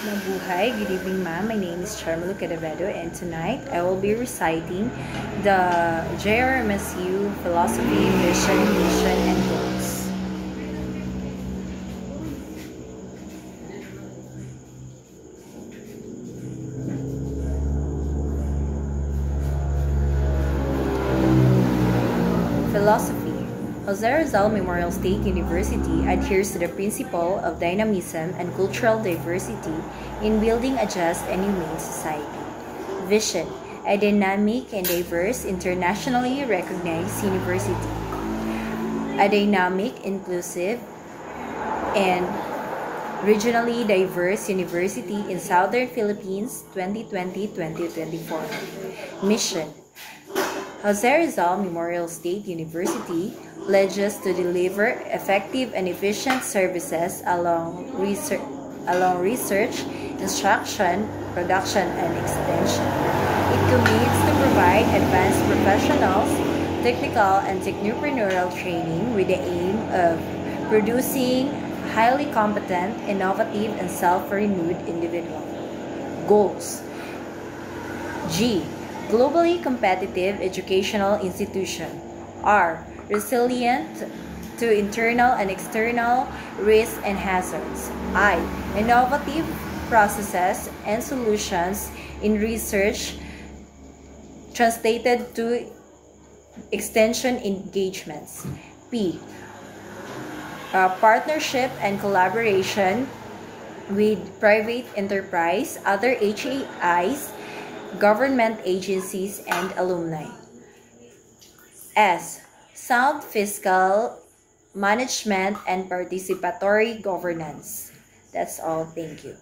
Mabuhay. Good evening, ma'am. My name is Charmalu Cadavedo, and tonight I will be reciting the JRMSU Philosophy, Vision, Mission, and Goals. Philosophy. Jose Rizal Memorial State University adheres to the principle of dynamism and cultural diversity in building a just and humane society. Vision. A dynamic and diverse, internationally recognized university. A dynamic, inclusive, and regionally diverse university in Southern Philippines 2020-2024. Mission. Jose Rizal Memorial State University pledges to deliver effective and efficient services along research, instruction, production, and extension. It commits to provide advanced professionals, technical and technopreneurial training with the aim of producing highly competent, innovative, and self-renewed individuals. Goals. G. Globally competitive educational institution. R. Resilient to internal and external risks and hazards. I. Innovative processes and solutions in research translated to extension engagements. P. Partnership and collaboration with private enterprise, other HAIs, government agencies, and alumni. S. Sound fiscal management and participatory governance. That's all. Thank you.